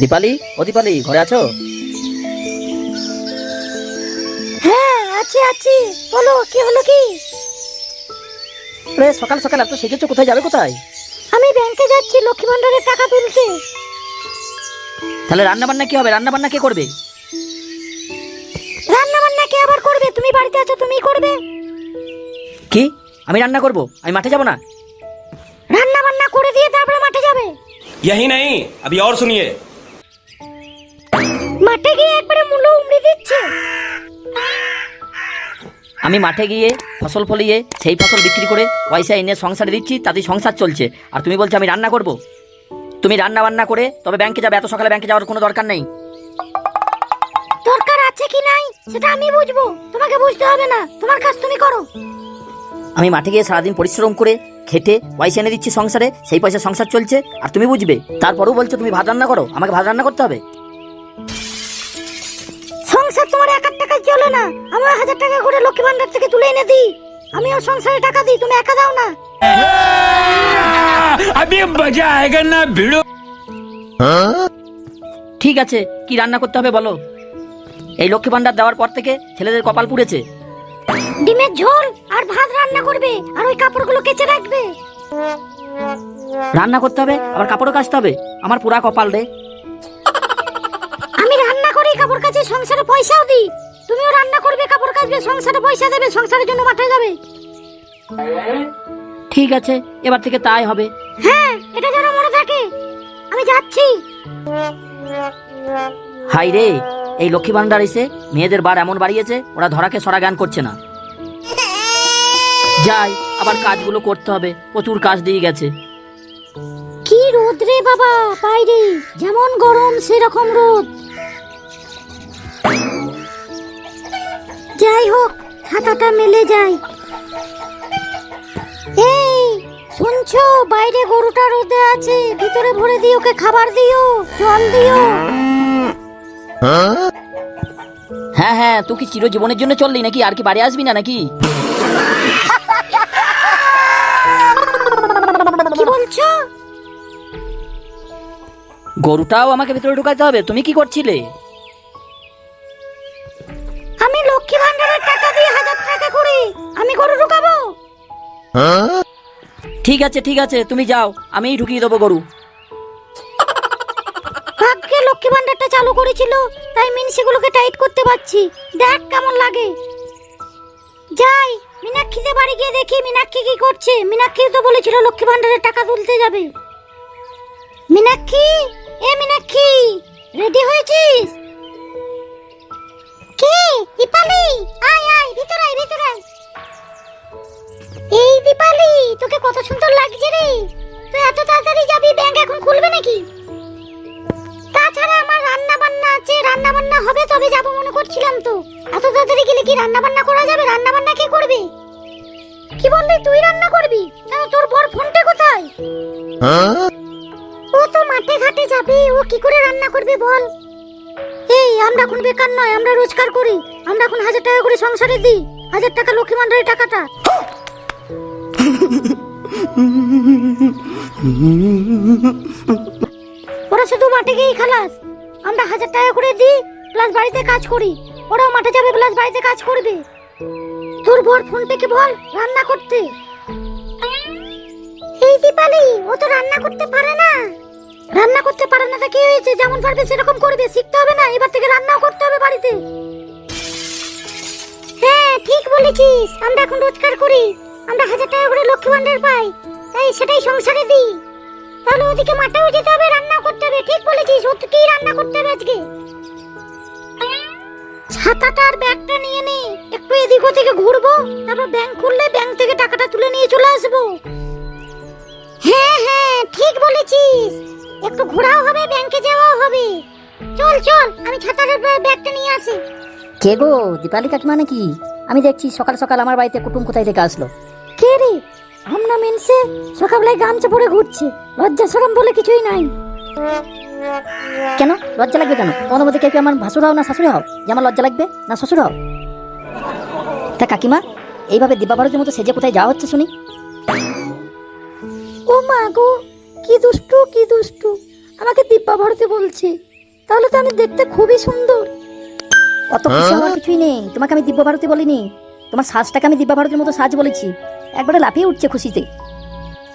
দীপালি, ও দীপালি, ঘরে আছো? হ্যাঁ আছি আছি, বলো কি হলো কি? রে সকাল সকাল এত সেজেছো, কোথায় যাবে কোথায়? আমি ব্যাংকে যাচ্ছি লক্ষ্মী ভান্ডারের টাকা তুলতে। তাহলে রান্না বান্না কি হবে? রান্না বান্না কে করবে? রান্না বান্না কে আবার করবে? তুমি বাড়িতে আছো, তুমিই করবে। কি? আমি রান্না করব? আমি মাঠে যাব না? রান্না বান্না করে দিয়ে তারপরে মাঠে যাবে? यही नहीं, अभी और सुनिए। মাঠে গিয়ে একবারে মূল্য উমড়ে দিচ্ছে। আমি মাঠে গিয়ে ফসল ফলিয়ে সেই ফসল বিক্রি করে পয়সা এনে সংসারে দিচ্ছি, তাতেই সংসার চলছে। আর তুমি বলছো আমি রান্না করব? তুমি রান্না বান্না করে তবে ব্যাংকে যাবে। এত সকালে ব্যাংকে যাওয়ার কোনো দরকার নেই। দরকার আছে কি নাই সেটা আমি বুঝবো, তোমাকে বুঝতে হবে না। তোমার কাজ তুমি করো। আমি মাঠে গিয়ে সারাদিন পরিশ্রম করে খেটে পয়সা এনে দিচ্ছি সংসারে, সেই পয়সা সংসার চলছে আর তুমি বুঝবে। তারপরেও বলছো তুমি ভাত রান্না করো, আমাকে ভাত রান্না করতে হবে? সংসার তোমার একার টাকায় চলে না। আমার 1000 টাকা করে লক্ষ্মী ভান্ডার থেকে তুলে এনে দিই, আমি ওর সংসারে টাকা দিই, তুমি একা দাও না। अभी मजा आएगा ना भिड़ो। ঠিক আছে, কি রান্না করতে হবে বলো। এই লক্ষ্মী ভান্ডার দেওয়ার পর থেকে ছেলেদের কপাল পুড়েছে। ডিমের ঝোল আর ভাত রান্না করবে, আর ওই কাপড়গুলো কেচে রাখবে। রান্না করতে হবে আবার কাপড়ও কাচতে হবে, আমার পুরা কপাল রে। আমি রান্না করি, কাপড় কাচি, সংসারে পয়সাও দিই। তুমিও রান্না করবে, কাপড় কাচবে, সংসারে পয়সা দেবে, সংসারের জন্য মাঠে যাবে। ঠিক আছে, এবার থেকে তাই হবে। হ্যাঁ, এটা যেন মনে থাকে। আমি যাচ্ছি। হাই রে, এই লক্ষ্মী ভান্ডার এসে মেয়েদের বার এমন বাড়িয়েছে, ওরা ধরাকে সরা জ্ঞান করছে না। যাই, আবার কাজগুলো করতে হবে, প্রচুর কাজ দিয়ে গেছে। কি রোদ রে বাবা, বাইরে যেমন গরম সেরকম রোদ। যাই হোক, ছাতাটা মেলে যায়। এই শুনছো, বাইরে গরুটা রোদে আছে, ভিতরে ভরে দিও, ওকে খাবার দিও, জল দিও। হ্যাঁ হ্যাঁ, তুই কি চিরজীবনের জন্য চললি নাকি? আর কি বাড়ি আসবি না নাকি? কি বলছো? গরুটাও আমাকে ভিতরে ঢুকাতে হবে? তুমি কি করছিলে? আমি লক্ষ্মী ভান্ডারের টাকা দিয়ে 1000 টাকা করে আমি গরু ঢুকাবো? ঠিক আছে ঠিক আছে, তুমি যাও, আমিই ঢুকিয়ে দেবো গরু। ভাগ্যে লক্ষ্মী ভান্ডারটা চালু করেছিল, তাই মিনসিগুলোকে টাইট করতে পারছি। দেখ কেমন লাগে। যাই, মীনাক্ষীদের বাড়ি গিয়ে দেখি মীনাক্ষী কি করছে। মীনাক্ষী তো বলেছিল লক্ষ্মী ভান্ডারের টাকা তুলতে যাবে। মীনাক্ষী, এ মীনাক্ষী, রেডি হয়েছিস? কে? দীপালি, আয় আয়, ভিতরে আয়, ভিতরে আয়। এই দীপালি, তোকে কত সুন্দর লাগছে রে। তুই এত তাড়াতাড়ি যাবি? ব্যাংক এখন খুলবে নাকি? তাছাড়া আমার রান্না বান্না আছে, রান্না বান্না হবে তবে যাব মনে করছিলাম তো। এত তাড়াতাড়ি গেলে কি রান্না বান্না করা যাবে? রান্না বান্না কে করবে? কি বললি, তুই রান্না করবি? কেন, তোর বর ফোনটা কোথায়? ও তো মাঠে ঘাটে যাবে, ও কি করে রান্না করবে বল? এই আমরা এখন বেকার নয়, আমরা রোজগার করি। আমরা এখন 1000 টাকা করে সংসারে দিই, 1000 টাকা লক্ষ্মী ভান্ডারের টাকাটা। ওরা শুধু মাঠে গিয়েই খালাস, আমরা 1000 টাকা করে দিই প্লাস বাড়িতে কাজ করি। ওরাও মাঠে যাবে প্লাস বাড়িতে কাজ করবে। তোর বর ফোন থেকে বল রান্না করতে। এই দীপালি, ও তো রান্না করতে পারে না। রান্না করতে পারে না তা কি হয়েছে? যেমন পারবে সেরকম করবে, শিখতে হবে না? এবার থেকে রান্নাও করতে হবে বাড়িতে। হ্যাঁ ঠিক বলেছিস, আমরা এখন রোজগার করি, আমরা 1000 টাকা করে লক্ষ্মী ভান্ডার পাই, তাই সেটাই সংসারে দিই। তাহলে ওদিকে মাঠেও যেতে হবে, রান্নাও করতে হবে। ঠিক বলেছিস, ও কি রান্না করতে হবে আজকে? ছাতাটা আর ব্যাগটা নিয়ে নে, একটু এদিক ওদিকে ঘুরবো, তারপর ব্যাংক খুললে ব্যাংক থেকে টাকাটা তুলে নিয়ে চলে আসবো। হ্যাঁ হ্যাঁ ঠিক বলেছিস, একটু ঘোরাও হবে, ব্যাংকে যাওয়াও হবে। চল চল, আমি ছাতার ব্যাগটা নিয়ে আসি। কে গো, দীপালি কাকিমা নাকি? আমি দেখছি সকাল সকাল আমার বাড়িতে কুটুম কোথায় থেকে আসলো। কে রে? আমরা মেনসে সকালবেলায় গামছা পরে ঘুরছে, লজ্জা শরম বলে কিছুই নাই। কেন লজ্জা লাগবে কেন? তোমাদের মধ্যে কেউ কি আমার ভাসুর হও না শাশুড়ি হও যে আমার লজ্জা লাগবে? না শ্বশুর হও? তা কাকিমা, এইভাবে দিবাভারতীর মতো সেজে কোথায় যাওয়া হচ্ছে শুনি? ও মা গো, কি দুষ্টু কি দুষ্টু। আমাকে দিব্যা ভারতী বলছে, তাহলে তো আমি দেখতে খুবই সুন্দর। অত খুশি হওয়ার কিছুই নেই, তোমাকে আমি দিব্য ভারতী বলিনি, তোমার সাজটাকে আমি দিব্যা ভারতীর মতো সাজ বলেছি। একবারে লাফিয়ে উঠছে খুশিতে।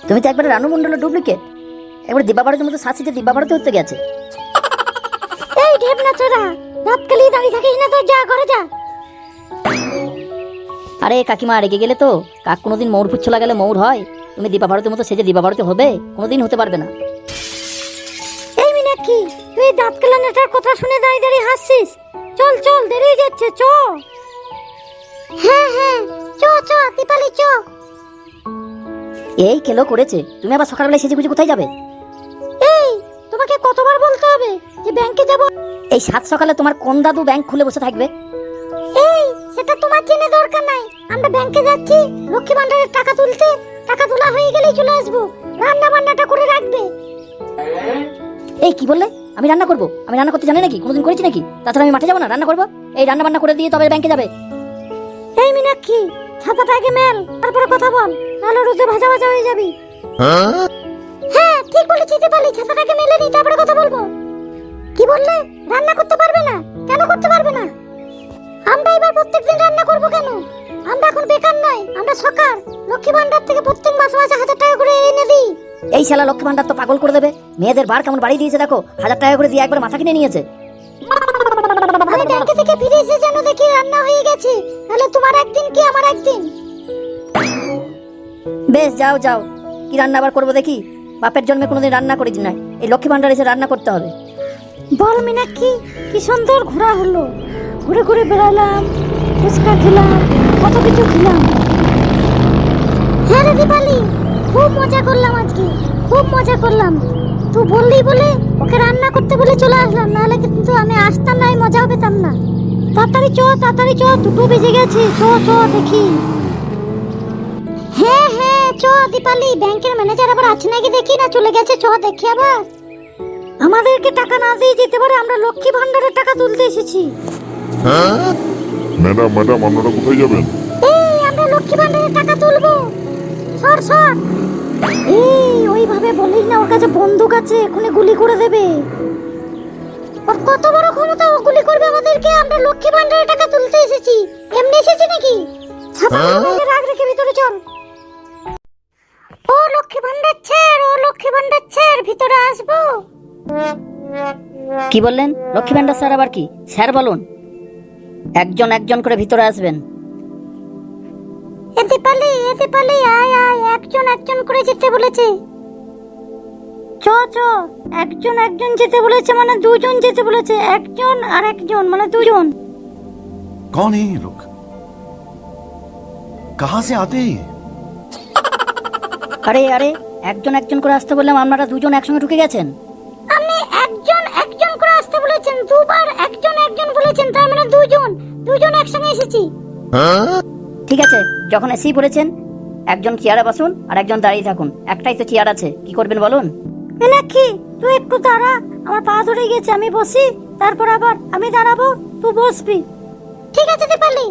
তুমি তো একবারে রানু মণ্ডলের ডুপ্লিকেট, একবারে দিব্যা ভারতীর মতো সাজ সেজে দিব্যা ভারতী হতে গেছে। এই ঢেবনা চোরা, রাত কালিয়ে দাঁড়িয়ে থাকিস না, তো যা ঘরে যা। আরে কাকিমা রেগে গেলে তো, কাক কোনোদিন মৌর পুচ্ছ লাগালে মৌর হয়? তুমি দিব্যা ভারতীর মতো সেজে দিব্যা ভারতী হবে? কোনোদিন হতে পারবে না। এই মীনাক্ষী, তুই দাঁত কেলানোটার কথা শুনে দাঁড়িয়ে দাঁড়িয়ে হাসছিস? চল চল, দেরি হয়ে যাচ্ছে, চ। হ্যাঁ হ্যাঁ, চ চ দীপালি চ। এই কেলো করেছে, তুমি আবার সকালবেলায় সেজে গুজে কোথায় যাবে? এই, তোমাকে কতবার বলতে হবে যে ব্যাংকে যাব? এই সাত সকালে তোমার কোন দাদু ব্যাংক খুলে বসে থাকবে? এই, সেটা তোমার জেনে দরকার নাই। আমরা ব্যাংকে যাচ্ছি লক্ষ্মী ভান্ডারের টাকা তুলতে। টাকা তোলা হয়ে গেলেই চলে আসবো। রান্না বান্নাটা করে রাখবে। এই কি বললে? আমি রান্না করবো? আমি রান্না করতে জানি নাকি? কোনোদিন করেছি নাকি? তাছাড়া আমি মাঠে যাবো না, রান্না করবো? এই রান্না বান্না করে দিয়ে তবে ব্যাংকে যাবে। এই মীনাক্ষী, ছাতাটা আগে মেল, তারপরে কথা বল, নাহলে রোদে ভাজা ভাজা হয়ে যাবি। হ্যাঁ ঠিক বলেছিস দীপালি, ছাতাটাকে মেলে নি, তারপরে কথা বলবো। কি বললে? রান্না করতে পারবে না? কেন করতে পারবে না? আমরা এবার প্রত্যেকদিন রান্না করব কেন? আমরা এখন বেকার নয়, আমরা সরকার। লক্ষ্মী ভান্ডার থেকে প্রত্যেক মাসে মাসে 1000 টাকা করে এনে দিই। এই শালা লক্ষ্মী ভান্ডার তো পাগল করে দেবে। মেয়েদের বার কেমন বাড়ি দিয়েছে দেখো, 1000 টাকা করে দিয়ে একবার মাথা কিনে নিয়েছে। আমি ব্যাংকে থেকে ফিরে এসে যেন দেখি রান্না হয়ে গেছে, তাহলে তোমার একদিন কি আমার একদিন। বেশ যাও যাও, কি রান্না আবার করবো দেখি। বাপের জন্মে কোনোদিন রান্না করেছি না, এই লক্ষ্মী ভান্ডার এসে রান্না করতে হবে। বল মীনাক্ষী, কি সুন্দর ঘোরা হলো। ঘুরে ঘুরে বেড়ালাম, ফুচকা খেলাম, কত কিছু খেলাম। হ্যাঁ রে দীপালি, খুব মজা করলাম আজকে, খুব মজা করলাম। তুই বললি বলে ওকে রান্না করতে বলে চলে আসলাম, নাহলে কিন্তু আমি আসতাম না, মজাও পেতাম না। তাড়াতাড়ি চ, তাড়াতাড়ি চ, 2টো বেজে গেছে। চ চ দেখি। হ্যাঁ হ্যাঁ চ দীপালি, ব্যাংকের ম্যানেজার আবার আছে নাকি দেখি, না চলে গেছে? চ দেখি আবার। আমাদেরকে টাকা না দিয়ে যেতে পারে, আমরা লক্ষ্মী ভান্ডারের টাকা তুলতে এসেছি। ম্যাডাম ম্যাডাম আপনারা কোথায় যাবেন? এই, আমরা লক্ষ্মী ভান্ডারের টাকা তুলবো। সর সর। এই, ওইভাবে বলিস না, ওর কাছে বন্দুক আছে, এখনই গুলি করে দেবে। ওর কত বড় ক্ষমতা, ও গুলি করবে আমাদেরকে? আমরা লক্ষ্মী ভান্ডারের টাকা তুলতে এসেছি, এমনি এসেছি নাকি? ছাতা রাগ রেখে ভিতরে চল। ও লক্ষ্মী ভান্ডার ছেড়, ও লক্ষ্মী ভান্ডার ছেড়, ভিতরে আসবো? কি বললেন? লক্ষ্মী ভান্ডার স্যার আবার কি? স্যার বলুন। একজন একজন করে ভিতরে আসবেন। এতে পালে আয় আয়, একজন একজন করে যেতে বলেছে। চ চ, একজন একজন যেতে বলেছে মানে দুজন যেতে বলেছে। একজন আর একজন মানে দুজন। कौन है ये लोग? कहां से आते हैं ये? আরে আরে, একজন একজন করে আসতে বললাম, আপনারা দুজন একসঙ্গে ঢুকে গেছেন। আপনি একজন একজন করে আসতে বলেছেন, দুবার একজন একজন বলেছেন, তার মানে দুজন দুজন একসঙ্গে এসেছি। ঠিক আছে, যখন এসেই পড়েছেন, একজন চেয়ারে বসুন আর একজন দাঁড়িয়ে থাকুন। একটাই তো চেয়ার আছে, কি করবেন বলুন? মীনাক্ষী, তুই একটু দাঁড়া, আমার পা ধরে গেছে, আমি বসি, তারপর আবার আমি দাঁড়াবো, তুই বসবি। ঠিক আছে দীপালি।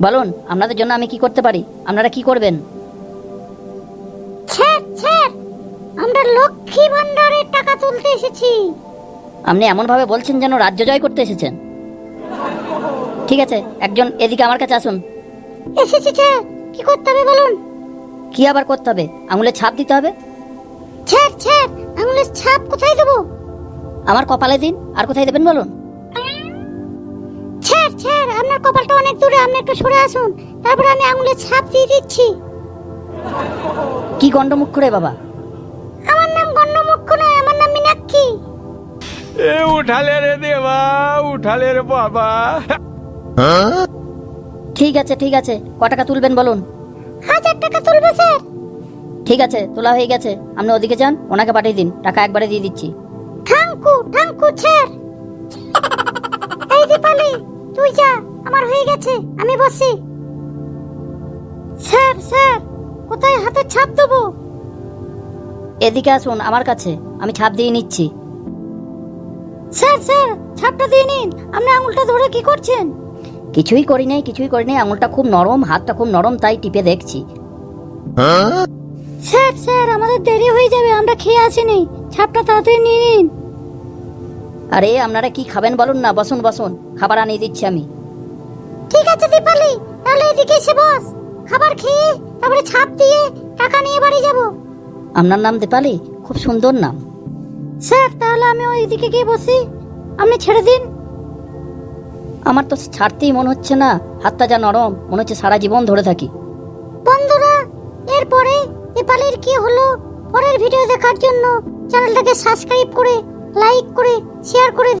বলুন, আপনাদের জন্য আমি কি করতে পারি? আপনারা কি করবেন? ছেড় ছেড়, আমরা লক্ষ্মী ভান্ডারের টাকা তুলতে এসেছি। আপনি এমন ভাবে বলছেন যেন রাজ্য জয় করতে এসেছেন। ঠিক আছে, একজন এদিকে আমার কাছে আসুন। এসেছি ছেড়, কি করতে হবে বলুন? কি আবার করতে হবে? আঙুলে ছাপ দিতে হবে। ছেড় ছেড়, আঙুলের ছাপ কোথায় দেবো? আমার কপালে দিন। আর কোথায় দেবেন বলুন? ছেড় ছেড়, আপনার কপালটা অনেক দূরে, আপনি একটু সরে আসুন, তারপর আমি আঙুলের ছাপ দিয়ে দিচ্ছি। কি গন্ডমুখ করে বাবা? আমার নাম গণ্যমুখ্য নয়, আমার নাম মীনাক্ষী। ए उठा ले रे देवा, उठा ले रे बाबा। ঠিক আছে ঠিক আছে, ক টাকা তুলবেন বলুন? 1000 টাকা তুলবো স্যার। ঠিক আছে, তোলা হয়ে গেছে। আপনি ওদিকে যান, ওনাকে পাঠিয়ে দিন, টাকা একবারে দিয়ে দিচ্ছি। ঠাঙ্কু ছেড়। এই দীপালি, তুই যা, আমার হয়ে গেছে, আমি বসি। স্যার স্যার, কোথায় হাতে ছাপ দেবো? এদিকে আসুন আমার কাছে, আমি ছাপ দিয়ে নিচ্ছি। স্যার স্যার, ছাপটা দিয়ে নিন। আপনি আঙুলটা ধরে কি করছেন? কিছুই করি নাই, কিছুই করি নাই। আঙুলটা খুব নরম, হাতটা খুব নরম, তাই টিপে দেখছি। স্যার স্যার, আমাদের দেরি হয়ে যাবে, আমরা খেয়ে আসিনি। ছাপটা তাড়াতাড়ি নিয়ে নিন। আরে আপনারা কি খাবেন বলুন না, বসুন বসুন, খাবার আনিয়ে দিচ্ছি আমি। ঠিক আছে দীপালি, তাহলে এদিকে এসে বস। খাবার খেয়ে তারপরে ছাপ দিয়ে টাকা নিয়ে বাড়ি যাব। আপনার নাম দীপালি? খুব সুন্দর নাম। স্যার তাহলে আমি ওই দিকে গিয়ে বসি, আপনি ছেড়ে দিন। আমার তো ছাড়তেই মন হচ্ছে না, হাতটা যা নরম, মনে হচ্ছে সারা জীবন ধরে থাকি। বন্ধুরা, এরপরে দীপালির কি হলো পরের ভিডিও দেখার জন্য চ্যানেলটাকে সাবস্ক্রাইব করে, লাইক করে, শেয়ার করে